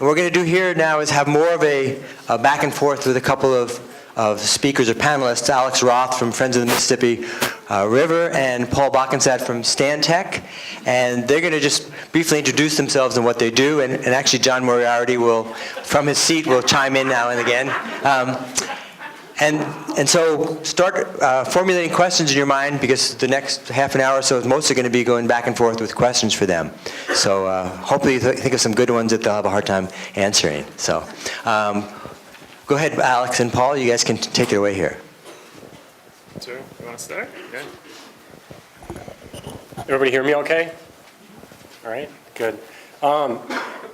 what we're going to do here now is have more of a back and forth with a couple of speakers or panelists, Alex Roth from Friends of the Mississippi River and Paul Bockenstedt from Stantec. And they're going to just briefly introduce themselves and what they do. And actually, John Moriarty will, from his seat, will chime in now and again. And so start formulating questions in your mind, because the next half an hour or so is mostly going to be going back and forth with questions for them. So hopefully you think of some good ones that they'll have a hard time answering. So go ahead, Alex and Paul. You guys can take it away here. Sure. You want to start? Okay. Everybody hear me okay? All right, good.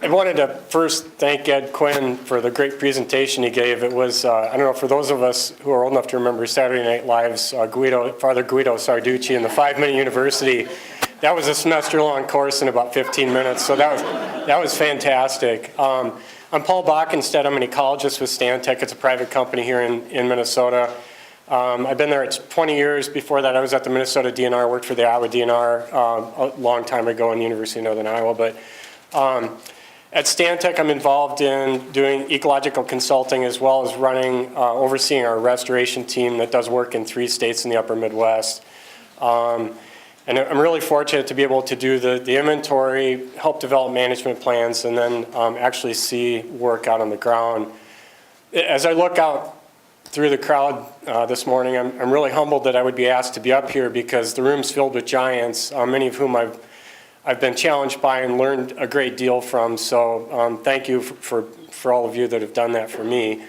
I wanted to first thank Ed Quinn for the great presentation he gave. It was, I don't know, for those of us who are old enough to remember Saturday Night Live's Father Guido Sarducci and the 5-Minute University. That was a semester-long course in about 15 minutes, so that was fantastic. I'm Paul Bockenstedt. I'm an ecologist with Stantec. It's a private company here in Minnesota. I've been there 20 years. Before that, I was at the Minnesota DNR, worked for the Iowa DNR a long time ago in the University of Northern Iowa. But at Stantec, I'm involved in doing ecological consulting as well as running, overseeing our restoration team that does work in 3 states in the upper Midwest. And I'm really fortunate to be able to do the inventory, help develop management plans, and then actually see work out on the ground. As I look out through the crowd this morning, I'm really humbled that I would be asked to be up here, because the room's filled with giants, many of whom I've been challenged by and learned a great deal from. So thank you for all of you that have done that for me.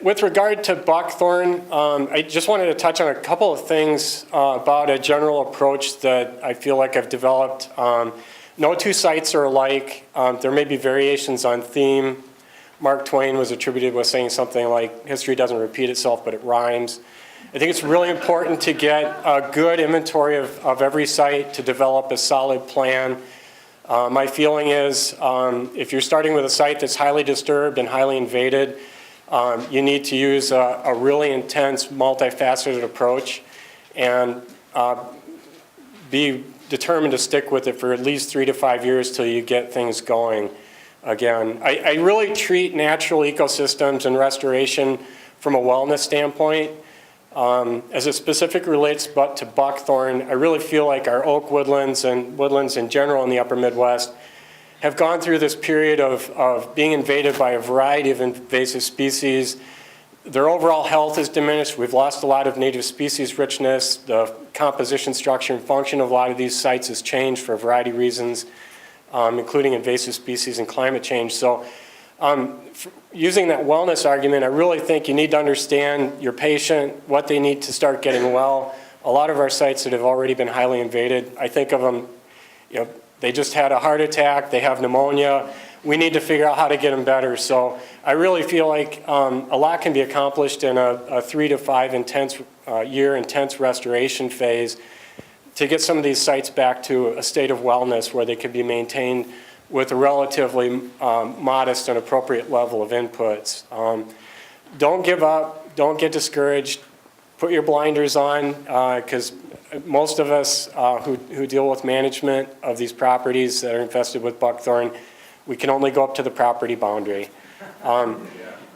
With regard to buckthorn, I just wanted to touch on a couple of things about a general approach that I feel like I've developed. No 2 sites are alike. There may be variations on theme. Mark Twain was attributed with saying something like, history doesn't repeat itself, but it rhymes. I think it's really important to get a good inventory of every site to develop a solid plan. My feeling is if you're starting with a site that's highly disturbed and highly invaded, you need to use a really intense, multifaceted approach and be determined to stick with it for at least 3 to 5 years till you get things going again. I really treat natural ecosystems and restoration from a wellness standpoint. As it specifically relates to buckthorn, I really feel like our oak woodlands and woodlands in general in the upper Midwest have gone through this period of being invaded by a variety of invasive species. Their overall health is diminished. We've lost a lot of native species richness. The composition, structure, and function of a lot of these sites has changed for a variety of reasons, including invasive species and climate change. So using that wellness argument, I really think you need to understand your patient, what they need to start getting well. A lot of our sites that have already been highly invaded, I think of them, they just had a heart attack, they have pneumonia. We need to figure out how to get them better. So I really feel like a lot can be accomplished in a 3 to 5 year intense restoration phase to get some of these sites back to a state of wellness where they can be maintained with a relatively modest and appropriate level of inputs. Don't give up, don't get discouraged, put your blinders on, because most of us who deal with management of these properties that are infested with buckthorn, we can only go up to the property boundary.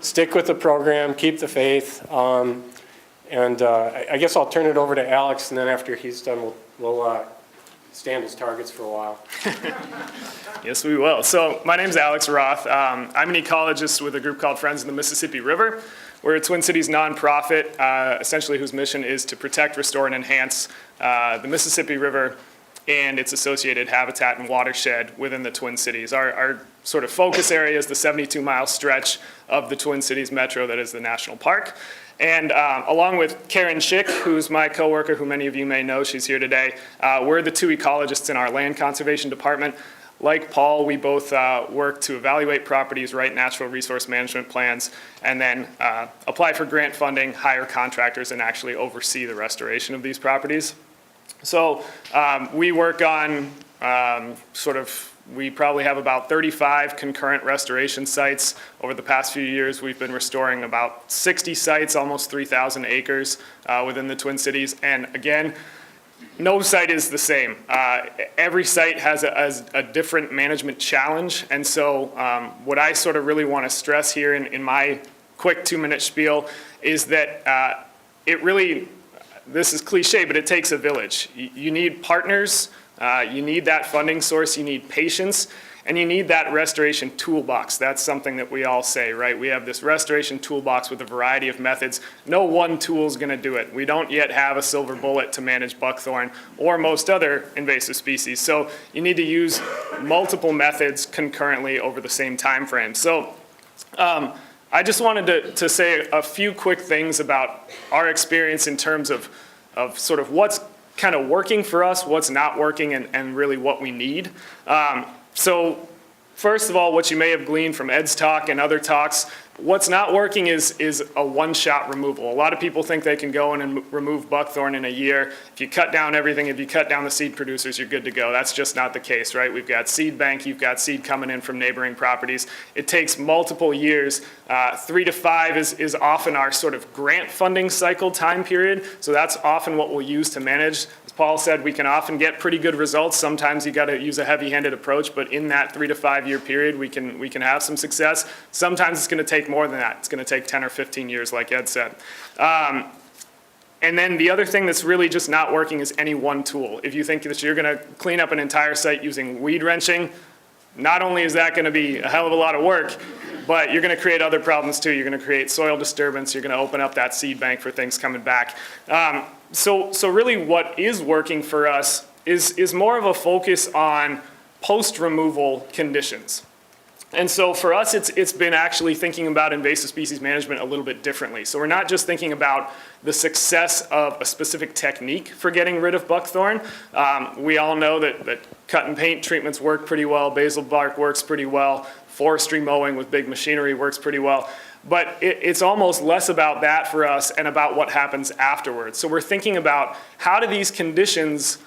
Stick with the program, keep the faith, and I guess I'll turn it over to Alex, and then after he's done, we'll stand as targets for a while. Yes, we will. So my name's Alex Roth. I'm an ecologist with a group called Friends of the Mississippi River. We're a Twin Cities nonprofit, essentially whose mission is to protect, restore, and enhance the Mississippi River and its associated habitat and watershed within the Twin Cities. Our sort of focus area is the 72-mile stretch of the Twin Cities metro that is the national park. And along with Karen Schick, who's my coworker, who many of you may know, she's here today, we're the 2 ecologists in our land conservation department. Like Paul, we both work to evaluate properties, write natural resource management plans, and then apply for grant funding, hire contractors, and actually oversee the restoration of these properties. So we work on we probably have about 35 concurrent restoration sites. Over the past few years, we've been restoring about 60 sites, almost 3,000 acres within the Twin Cities. And again, no site is the same. Every site has a different management challenge, and so what I sort of really want to stress here in my quick 2-minute spiel is that it really, this is cliche, but it takes a village. You need partners, you need that funding source, you need patience, and you need that restoration toolbox. That's something that we all say, right? We have this restoration toolbox with a variety of methods. No one tool is going to do it. We don't yet have a silver bullet to manage buckthorn or most other invasive species. So you need to use multiple methods concurrently over the same time frame. So I just wanted to say a few quick things about our experience in terms of sort of what's kind of working for us, what's not working, and really what we need. So first of all, what you may have gleaned from Ed's talk and other talks, what's not working is a one-shot removal. A lot of people think they can go in and remove buckthorn in a year. If you cut down everything, if you cut down the seed producers, you're good to go. That's just not the case, right? We've got seed bank, you've got seed coming in from neighboring properties. It takes multiple years. 3 to 5 is often our sort of grant funding cycle time period. So that's often what we'll use to manage. As Paul said, we can often get pretty good results. Sometimes you got to use a heavy-handed approach, but in that 3 to 5 year period, we can have some success. Sometimes it's going to take more than that. It's going to take 10 or 15 years, like Ed said. And then the other thing that's really just not working is any one tool. If you think that you're going to clean up an entire site using weed wrenching, not only is that going to be a hell of a lot of work, but you're going to create other problems too. You're going to create soil disturbance. You're going to open up that seed bank for things coming back. So really what is working for us is more of a focus on post-removal conditions. And so for us, it's been actually thinking about invasive species management a little bit differently. So we're not just thinking about the success of a specific technique for getting rid of buckthorn. We all know that cut and paint treatments work pretty well, basil bark works pretty well, forestry mowing with big machinery works pretty well. But it's almost less about that for us and about what happens afterwards. So we're thinking about how do these conditions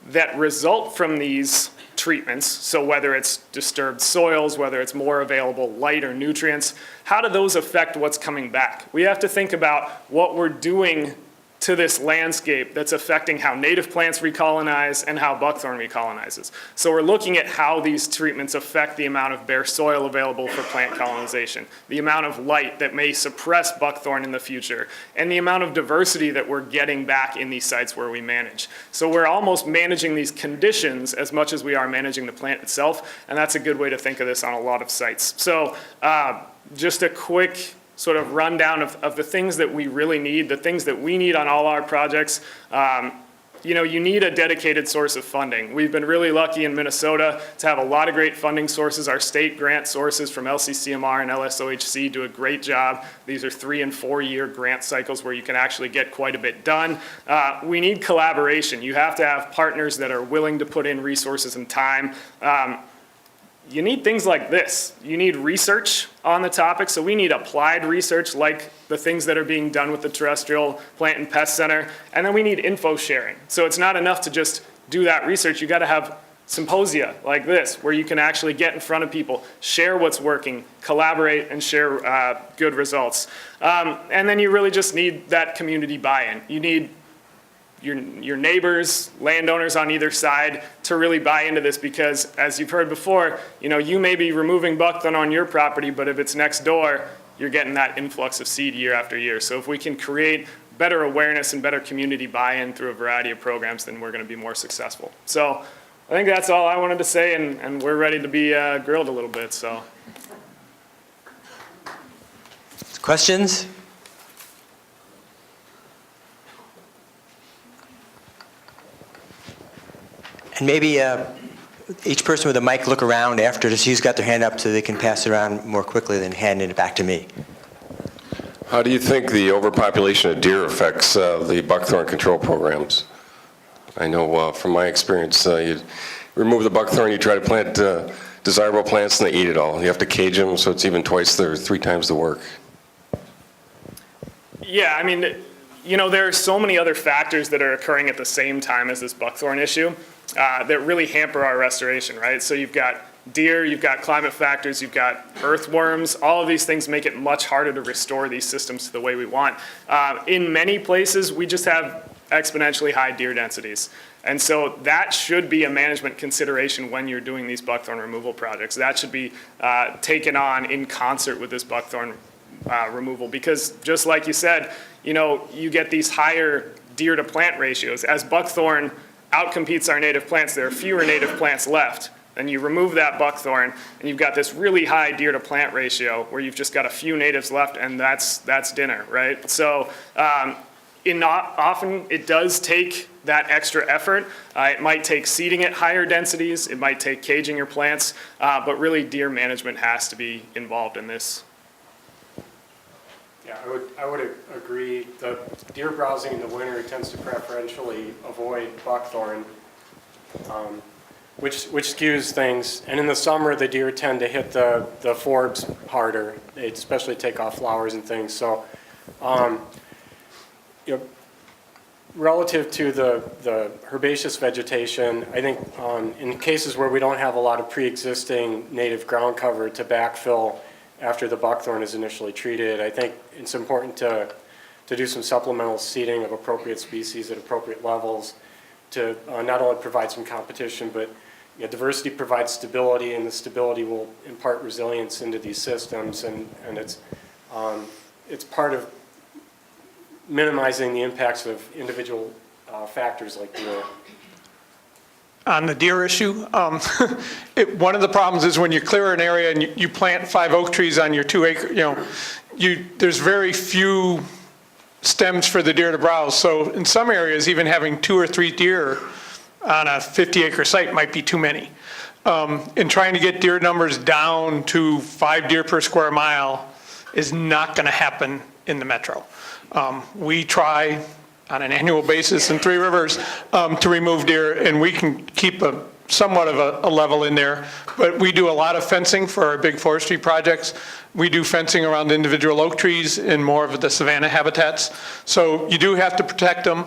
that result from these treatments, so whether it's disturbed soils, whether it's more available light or nutrients, how do those affect what's coming back? We have to think about what we're doing to this landscape that's affecting how native plants recolonize and how buckthorn recolonizes. So we're looking at how these treatments affect the amount of bare soil available for plant colonization, the amount of light that may suppress buckthorn in the future, and the amount of diversity that we're getting back in these sites where we manage. So we're almost managing these conditions as much as we are managing the plant itself, and that's a good way to think of this on a lot of sites. So just a quick sort of rundown of the things that we really need, the things that we need on all our projects. You know, you need a dedicated source of funding. We've been really lucky in Minnesota to have a lot of great funding sources. Our state grant sources from LCCMR and LSOHC do a great job. These are 3 and 4 year grant cycles where you can actually get quite a bit done. We need collaboration. You have to have partners that are willing to put in resources and time. You need things like this. You need research on the topic, so we need applied research like the things that are being done with the Terrestrial Plant and Pest Center, and then we need info sharing. So it's not enough to just do that research. You got to have symposia like this where you can actually get in front of people, share what's working, collaborate, and share good results. And then you really just need that community buy-in. You need your neighbors, landowners on either side to really buy into this, because as you've heard before, you know, you may be removing buckthorn on your property, but if it's next door, you're getting that influx of seed year after year. So if we can create better awareness and better community buy-in through a variety of programs, then we're going to be more successful. So I think that's all I wanted to say, and we're ready to be grilled a little bit. So Questions? And maybe each person with a mic look around after to see who's got their hand up so they can pass it around more quickly than handing it back to me. How do you think the overpopulation of deer affects the buckthorn control programs? I know from my experience, you remove the buckthorn, you try to plant desirable plants, and they eat it all. You have to cage them, so it's even twice or 3 times the work. yeah, I mean, you know, there are so many other factors that are occurring at the same time as this buckthorn issue that really hamper our restoration, right? So you've got deer, you've got climate factors, you've got earthworms. All of these things make it much harder to restore these systems to the way we want. In many places, we just have exponentially high deer densities. And so that should be a management consideration when you're doing these buckthorn removal projects. That should be taken on in concert with this buckthorn removal, because just like you said, you get these higher deer to plant ratios. As buckthorn outcompetes our native plants, there are fewer native plants left. And you remove that buckthorn, and you've got this really high deer to plant ratio where you've just got a few natives left, and that's dinner, right? So often it does take that extra effort. It might take seeding at higher densities, it might take caging your plants, but really deer management has to be involved in this. Yeah, I would agree. The deer browsing in the winter tends to preferentially avoid buckthorn, which skews things. And in the summer, the deer tend to hit the forbs harder. They especially take off flowers and things. So, relative to the herbaceous vegetation, I think in cases where we don't have a lot of pre-existing native ground cover to backfill after the buckthorn is initially treated, I think it's important to do some supplemental seeding of appropriate species at appropriate levels to not only provide some competition, but diversity provides stability, and the stability will impart resilience into these systems, and it's part of minimizing the impacts of individual factors like deer. On the deer issue, one of the problems is when you clear an area and you plant 5 oak trees on your 2 acre, there's very few stems for the deer to browse. So in some areas, even having 2 or 3 deer on a 50-acre site might be too many. And trying to get deer numbers down to 5 deer per square mile is not going to happen in the metro. We try on an annual basis in Three Rivers to remove deer, and we can keep somewhat of a level in there. But we do a lot of fencing for our big forestry projects. We do fencing around individual oak trees in more of the savanna habitats. So you do have to protect them.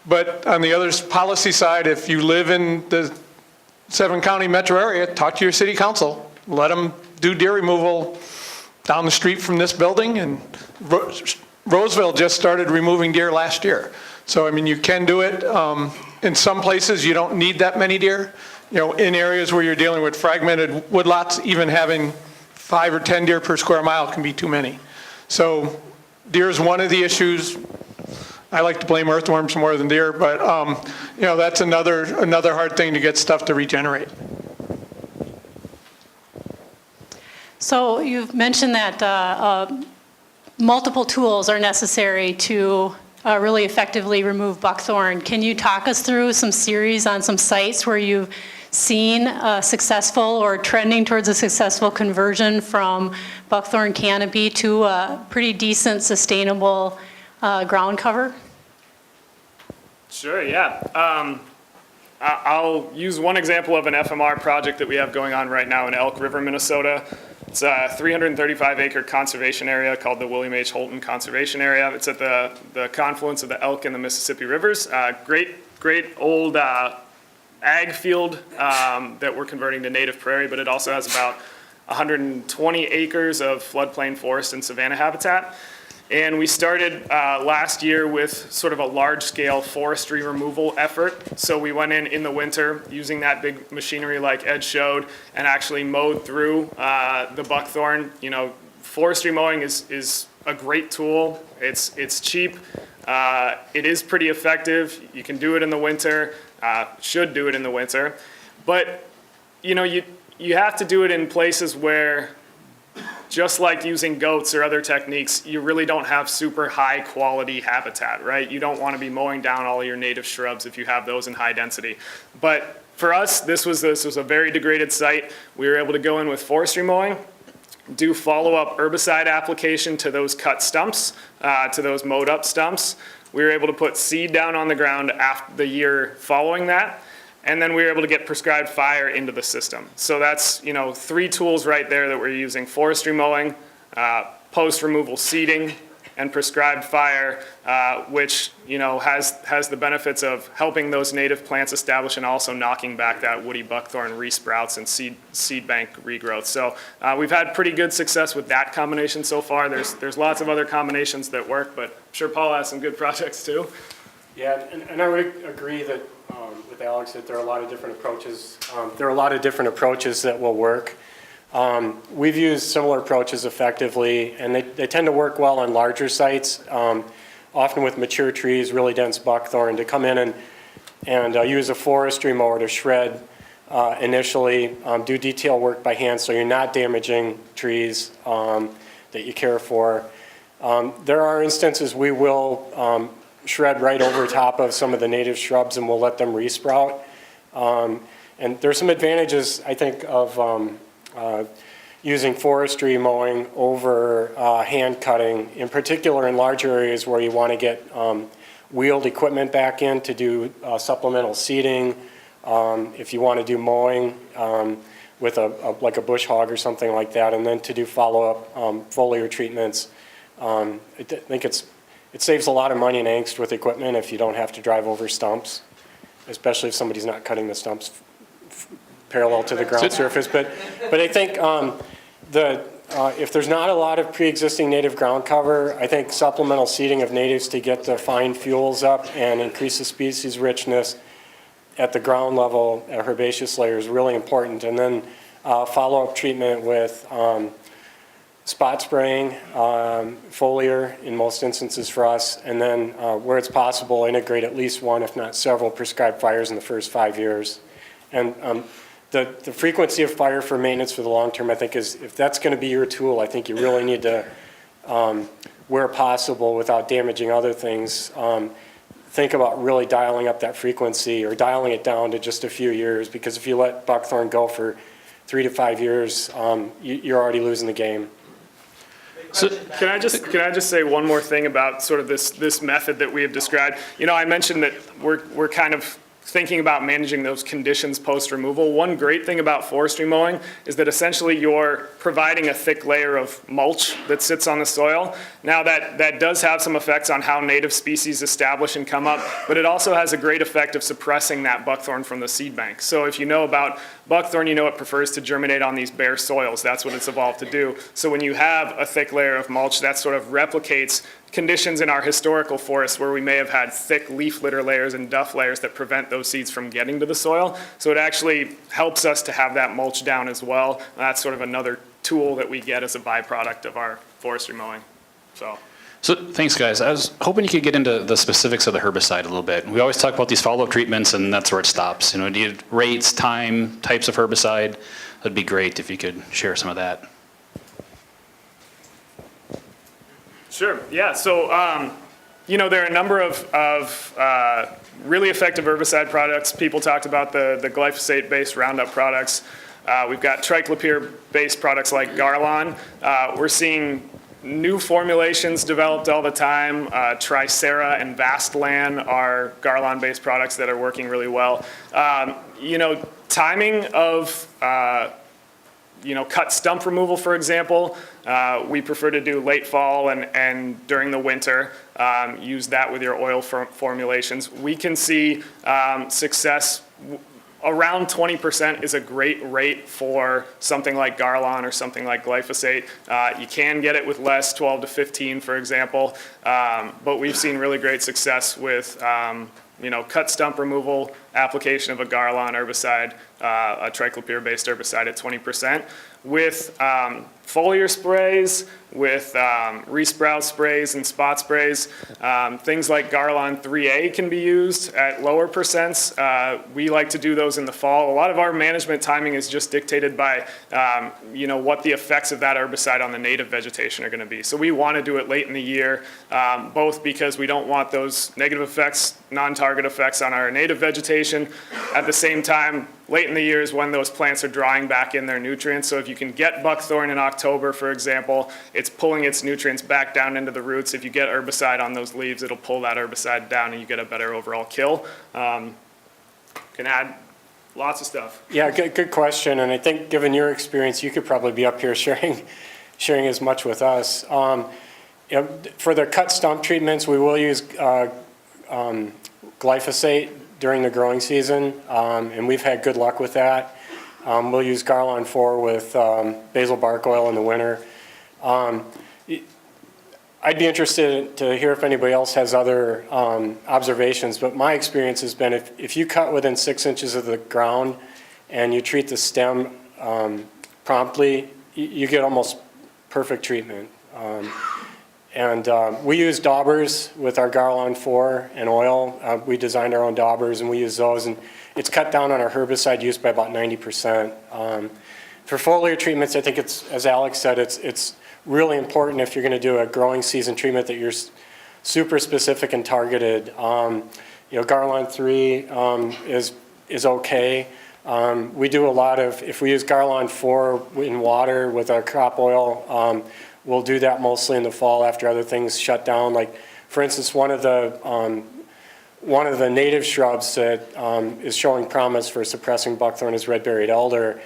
But on the other policy side, if you live in the 7-county metro area, talk to your city council. Let them do deer removal down the street from this building. And Roseville just started removing deer last year. So, I mean, you can do it. In some places, you don't need that many deer. In areas where you're dealing with fragmented woodlots, even having 5 or 10 deer per square mile can be too many. So deer is one of the issues. I like to blame earthworms more than deer, but that's another hard thing to get stuff to regenerate. So you've mentioned that multiple tools are necessary to really effectively remove buckthorn. Can you talk us through some series on some sites where you've seen a successful or trending towards a successful conversion from buckthorn canopy to a pretty decent, sustainable ground cover? Sure, yeah. I'll use one example of an FMR project that we have going on right now in Elk River, Minnesota. It's a 335-acre conservation area called the William H. Holton Conservation Area. It's at the confluence of the Elk and the Mississippi Rivers. Great old ag field that we're converting to native prairie, but it also has about 120 acres of floodplain forest and savanna habitat. And we started last year with sort of a large-scale forestry removal effort. So we went in the winter using that big machinery like Ed showed and actually mowed through the buckthorn. Forestry mowing is a great tool. It's cheap. It is pretty effective. You can do it in the winter, should do it in the winter. But, you have to do it in places where, just like using goats or other techniques, you really don't have super high quality habitat, right? You don't want to be mowing down all your native shrubs if you have those in high density. But for us, this was a very degraded site. We were able to go in with forestry mowing, do follow-up herbicide application to those cut stumps, to those mowed up stumps. We were able to put seed down on the ground after the year following that. And then we were able to get prescribed fire into the system. So that's 3 tools right there that we're using: forestry mowing, post-removal seeding, and prescribed fire, which has the benefits of helping those native plants establish and also knocking back that woody buckthorn resprouts and seed bank regrowth. So we've had pretty good success with that combination so far. There's lots of other combinations that work, but I'm sure Paul has some good projects too. Yeah, and I would agree that with Alex that there are a lot of different approaches. There are a lot of different approaches that will work. We've used similar approaches effectively, and they tend to work well on larger sites, often with mature trees, really dense buckthorn, to come in and use a forestry mower to shred initially, do detail work by hand so you're not damaging trees that you care for. There are instances we will shred right over top of some of the native shrubs and we'll let them resprout. And there's some advantages, I think, of using forestry mowing over hand cutting, in particular in larger areas where you want to get wheeled equipment back in to do supplemental seeding. If you want to do mowing with like a bush hog or something like that, and then to do follow-up foliar treatments. I think it saves a lot of money and angst with equipment if you don't have to drive over stumps, especially if somebody's not cutting the stumps parallel to the ground surface. But I think if there's not a lot of pre-existing native ground cover, I think supplemental seeding of natives to get the fine fuels up and increase the species richness at the ground level at herbaceous layer is really important. And then follow-up treatment with spot spraying, foliar in most instances for us, and then where it's possible, integrate at least one, if not several, prescribed fires in the first 5 years. And the frequency of fire for maintenance for the long term, I think, is if that's going to be your tool, I think you really need to, where possible, without damaging other things, think about really dialing up that frequency or dialing it down to just a few years, because if you let buckthorn go for 3 to 5 years, you're already losing the game. So can I just say one more thing about sort of this method that we have described? You know, I mentioned that we're kind of thinking about managing those conditions post-removal. One great thing about forestry mowing is that essentially you're providing a thick layer of mulch that sits on the soil. Now that does have some effects on how native species establish and come up, but it also has a great effect of suppressing that buckthorn from the seed bank. So if you know about buckthorn, you know it prefers to germinate on these bare soils. That's what it's evolved to do. So when you have a thick layer of mulch, that sort of replicates conditions in our historical forests where we may have had thick leaf litter layers and duff layers that prevent those seeds from getting to the soil. So it actually helps us to have that mulch down as well. That's sort of another tool that we get as a byproduct of our forestry mowing. So thanks, guys. I was hoping you could get into the specifics of the herbicide a little bit. We always talk about these follow-up treatments, and that's where it stops. You know, do you rates, time, types of herbicide? That'd be great if you could share some of that. Sure, yeah, so, you know, there are a number of really effective herbicide products. People talked about the glyphosate-based Roundup products. We've got triclopyr-based products like Garlon. We're seeing new formulations developed all the time. Tricera and Vastlan are Garlon-based products that are working really well. You know, timing of cut stump removal, for example, we prefer to do late fall and during the winter. Use that with your oil formulations. We can see success. Around 20% is a great rate for something like Garlon or something like glyphosate. You can get it with less, 12 to 15, for example. But we've seen really great success with cut stump removal, application of a Garlon herbicide, a triclopyr-based herbicide at 20%. With foliar sprays, with resprout sprays and spot sprays, things like Garlon 3A can be used at lower percents. We like to do those in the fall. A lot of our management timing is just dictated by what the effects of that herbicide on the native vegetation are going to be. So we want to do it late in the year, both because we don't want those negative effects, non-target effects on our native vegetation. At the same time, late in the year is when those plants are drawing back in their nutrients. So if you can get buckthorn in October, for example, it's pulling its nutrients back down into the roots. If you get herbicide on those leaves, it'll pull that herbicide down and you get a better overall kill. Can add lots of stuff. Yeah, good question. And I think given your experience, you could probably be up here sharing as much with us. For the cut stump treatments, we will use glyphosate during the growing season, and we've had good luck with that. We'll use Garlon 4 with basil bark oil in the winter. I I'd be interested to hear if anybody else has other observations, but my experience has been if you cut within 6 inches of the ground and you treat the stem promptly, you get almost perfect treatment. We use daubers with our Garland 4 and oil. We designed our own daubers and we use those, and it's cut down on our herbicide use by about 90%. For foliar treatments, I think it's, as Alex said, it's really important if you're going to do a growing season treatment that you're super specific and targeted. Garland 3 is okay. We do a lot of, if we use Garland 4 in water with our crop oil, we'll do that mostly in the fall after other things shut down. Like, for instance, one of the native shrubs that is showing promise for suppressing buckthorn is red-berried elder.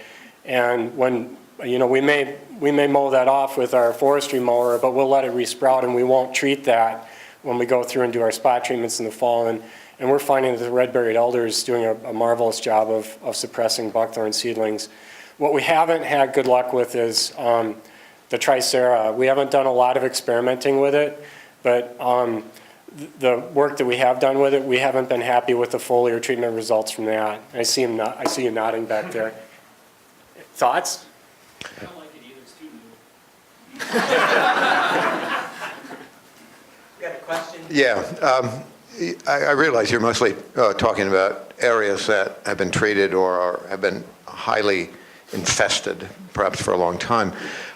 And when, we may mow that off with our forestry mower, but we'll let it resprout and we won't treat that when we go through and do our spot treatments in the fall. And we're finding that the red-berried elder is doing a marvelous job of suppressing buckthorn seedlings. What we haven't had good luck with is the Tricera. We haven't done a lot of experimenting with it, but the work that we have done with it, we haven't been happy with the foliar treatment results from that. I see you nodding back there. Thoughts? I don't like it either, it's too new. You got a question? Yeah, I realize you're mostly talking about areas that have been treated or have been highly infested, perhaps for a long time.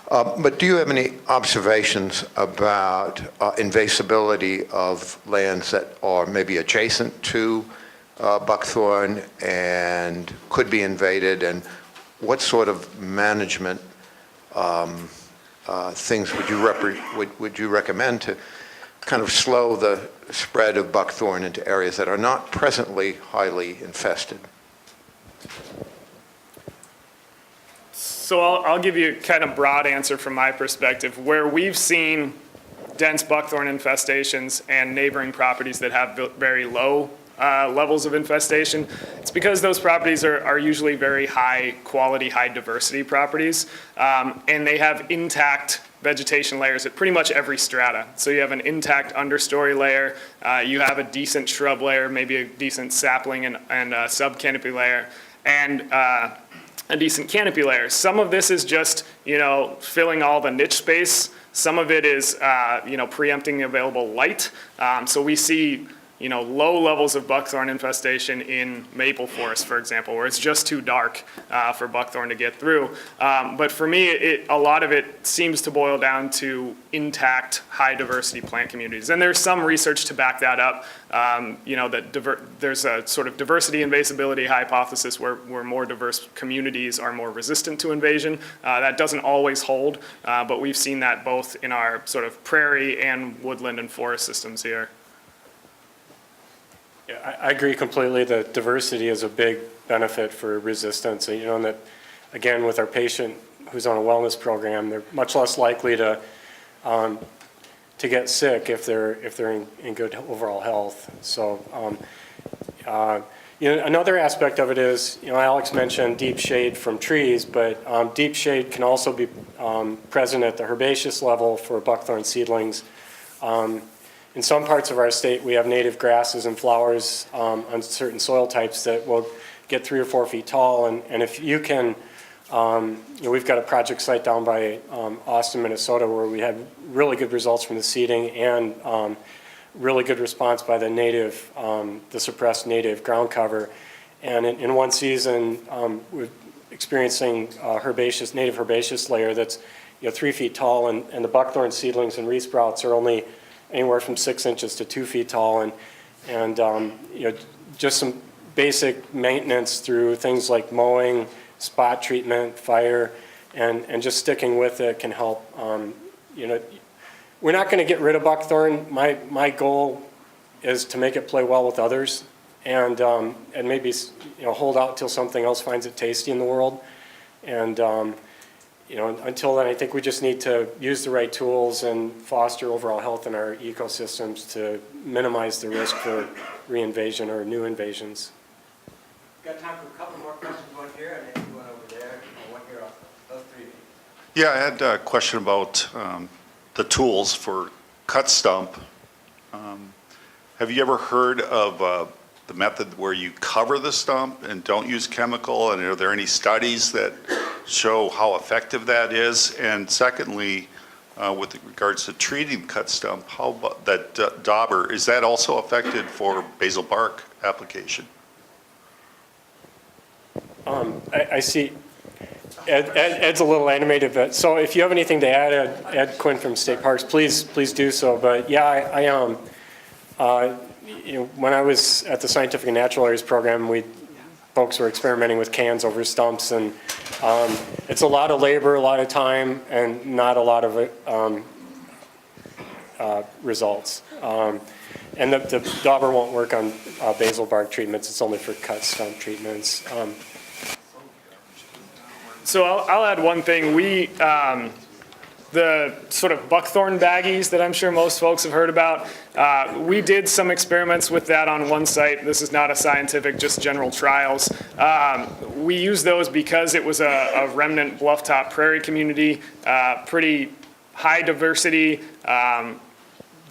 But do you have any observations about invasibility of lands that are maybe adjacent to buckthorn and could be invaded, and what sort of management things would you recommend to kind of slow the spread of buckthorn into areas that are not presently highly infested? So I'll give you a kind of broad answer from my perspective. Where we've seen dense buckthorn infestations and neighboring properties that have very low levels of infestation, it's because those properties are usually very high quality, high diversity properties, and they have intact vegetation layers at pretty much every strata. So you have an intact understory layer, you have a decent shrub layer, maybe a decent sapling and sub-canopy layer, and a decent canopy layer. Some of this is just, filling all the niche space. Some of it is, preempting available light. So we see, low levels of buckthorn infestation in maple forest, for example, where it's just too dark for buckthorn to get through. But for me, a lot of it seems to boil down to intact, high diversity plant communities. And there's some research to back that up. That there's a sort of diversity invasibility hypothesis where more diverse communities are more resistant to invasion. That doesn't always hold, but we've seen that both in our sort of prairie and woodland and forest systems here. Yeah, I agree completely that diversity is a big benefit for resistance. And that, again, with our patient who's on a wellness program, they're much less likely to get sick if they're in good overall health. So, another aspect of it is, Alex mentioned deep shade from trees, but deep shade can also be present at the herbaceous level for buckthorn seedlings. In some parts of our state, we have native grasses and flowers on certain soil types that will get 3 or 4 feet tall. And if you can, we've got a project site down by Austin, Minnesota, where we had really good results from the seeding and really good response by the suppressed native ground cover. And in one season, we're experiencing a native herbaceous layer that's 3 feet tall, and the buckthorn seedlings and resprouts are only anywhere from 6 inches to 2 feet tall, and just some basic maintenance through things like mowing, spot treatment, fire, and just sticking with it can help. We're not going to get rid of buckthorn. My goal is to make it play well with others, and maybe hold out till something else finds it tasty in the world, and. Until then, I think we just need to use the right tools and foster overall health in our ecosystems to minimize the risk for reinvasion or new invasions. Got time for a couple more questions, one here, and then one over there, and one here off those three. Yeah, I had a question about the tools for cut stump. Have you ever heard of the method where you cover the stump and don't use chemical? And are there any studies that show how effective that is? And secondly, with regards to treating cut stump, how about that dauber, is that also effective for basal bark application? I see Ed's a little animated, but so if you have anything to add, Ed Quinn from State Parks, please do so. But yeah, when I was at the Scientific and Natural Areas program, folks were experimenting with cans over stumps, and it's a lot of labor, a lot of time, and not a lot of results. And the dauber won't work on basal bark treatments. It's only for cut stump treatments. So I'll add one thing. The sort of buckthorn baggies that I'm sure most folks have heard about, we did some experiments with that on one site. This is not a scientific, just general trials. We used those because it was a remnant bluff-top prairie community, pretty high diversity,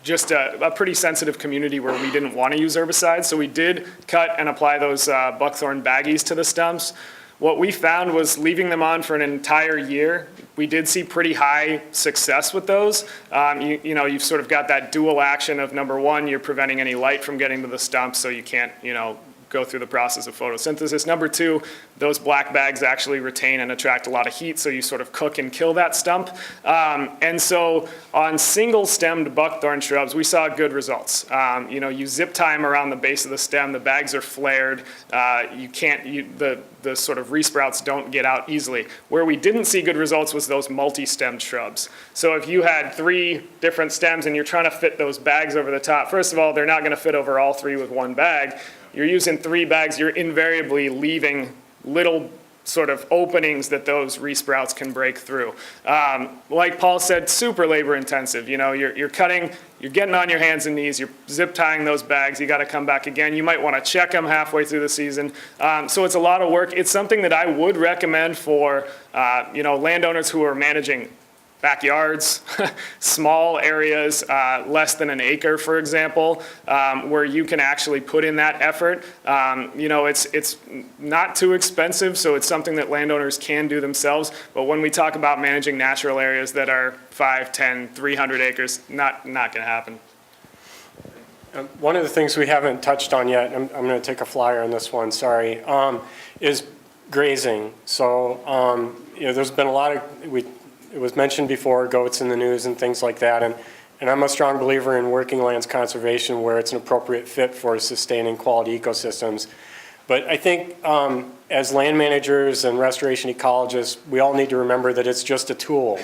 just a pretty sensitive community where we didn't want to use herbicides. So we did cut and apply those buckthorn baggies to the stumps. What we found was leaving them on for an entire year, we did see pretty high success with those. You've sort of got that dual action of, number one, you're preventing any light from getting to the stump, so you can't, go through the process of photosynthesis. Number two, those black bags actually retain and attract a lot of heat, so you sort of cook and kill that stump. And so on single-stemmed buckthorn shrubs, we saw good results. You zip tie them around the base of the stem, the bags are flared, the sort of resprouts don't get out easily. Where we didn't see good results was those multi-stemmed shrubs. So if you had 3 different stems and you're trying to fit those bags over the top, first of all, they're not going to fit over all 3 with one bag. You're using 3 bags, you're invariably leaving little sort of openings that those resprouts can break through. Like Paul said, super labor intensive. You're cutting, you're getting on your hands and knees, you're zip tying those bags, you got to come back again. You might want to check them halfway through the season. So it's a lot of work. It's something that I would recommend for landowners who are managing backyards, small areas, less than an acre, for example, where you can actually put in that effort. It's not too expensive, so it's something that landowners can do themselves. But when we talk about managing natural areas that are 5, 10, 300 acres, not going to happen. One of the things we haven't touched on yet, I'm going to take a flyer on this one, sorry, is grazing. So, there's been a lot of, it was mentioned before, goats in the news and things like that, and I'm a strong believer in working lands conservation where it's an appropriate fit for sustaining quality ecosystems. But I think as land managers and restoration ecologists, we all need to remember that it's just a tool.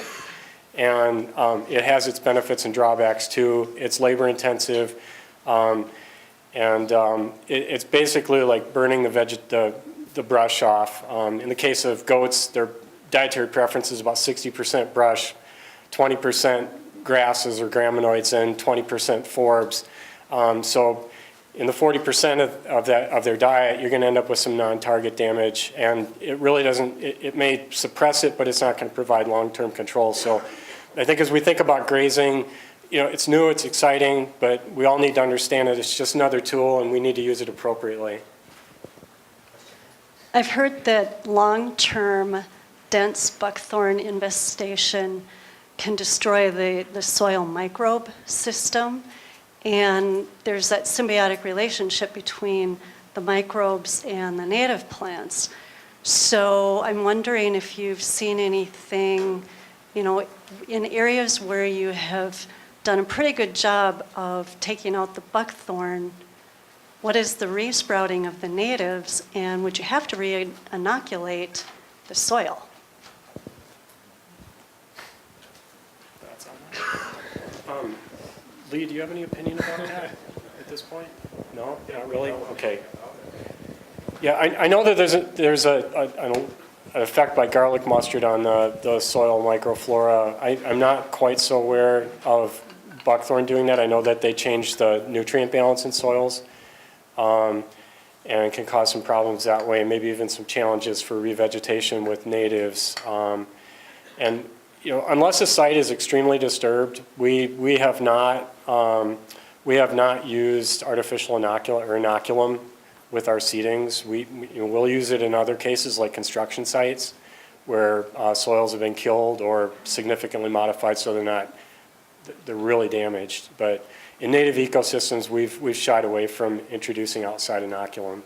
And it has its benefits and drawbacks too. It's labor intensive, it's basically like burning the brush off. In the case of goats, their dietary preference is about 60% brush, 20% grasses or graminoids, and 20% forbs. So in the 40% of their diet, you're going to end up with some non-target damage, and it really doesn't. It may suppress it, but it's not going to provide long-term control. So I think as we think about grazing, it's new, it's exciting, but we all need to understand that it's just another tool, and we need to use it appropriately. I've heard that long-term dense buckthorn infestation can destroy the soil microbe system, and there's that symbiotic relationship between the microbes and the native plants. So I'm wondering if you've seen anything, in areas where you have done a pretty good job of taking out the buckthorn, what is the resprouting of the natives, and would you have to re-inoculate the soil? Lee, do you have any opinion about that at this point? No, not really? Okay. Yeah, I know that there's an effect by garlic mustard on the soil microflora. I'm not quite so aware of buckthorn doing that. I know that they change the nutrient balance in soils and can cause some problems that way, maybe even some challenges for revegetation with natives. And unless a site is extremely disturbed, we have not used artificial inoculum with our seedings. We'll use it in other cases like construction sites where soils have been killed or significantly modified so they're really damaged. But in native ecosystems, we've shied away from introducing outside inoculum.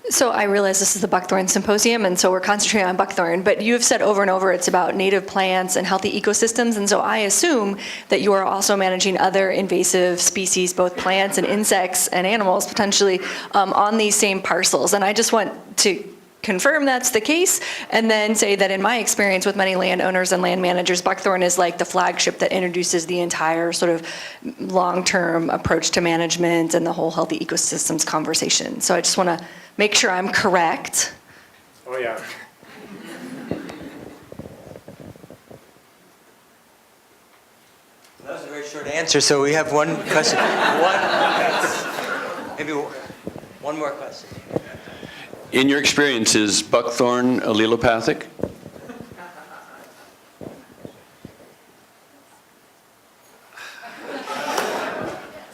So I realize this is the Buckthorn Symposium, and so we're concentrating on buckthorn, but you've said over and over it's about native plants and healthy ecosystems, and so I assume that you are also managing other invasive species, both plants and insects and animals, potentially, on these same parcels. And I just want to confirm that's the case, and then say that in my experience with many landowners and land managers, buckthorn is like the flagship that introduces the entire sort of long-term approach to management and the whole healthy ecosystems conversation. So I just want to make sure I'm correct. Oh, yeah. That was a very short answer, so we have one question. Maybe one more question. In your experience, is buckthorn allelopathic?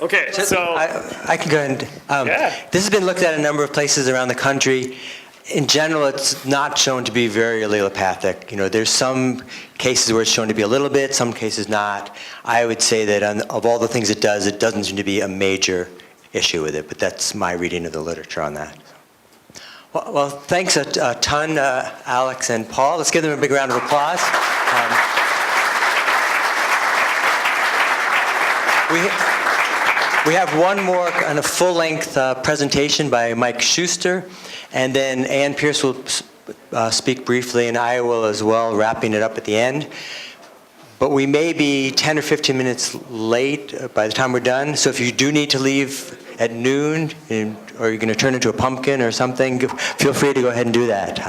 Okay, so I can go ahead. Yeah. This has been looked at a number of places around the country. In general, it's not shown to be very allelopathic. There's some cases where it's shown to be a little bit, some cases not. I would say that of all the things it does, it doesn't seem to be a major issue with it, but that's my reading of the literature on that. Well, thanks a ton, Alex and Paul. Let's give them a big round of applause. We have one more kind of full-length presentation by Mike Schuster, and then Ann Pierce will speak briefly, and I will as well, wrapping it up at the end. But we may be 10 or 15 minutes late by the time we're done, so if you do need to leave at noon, or you're going to turn into a pumpkin or something, feel free to go ahead and do that.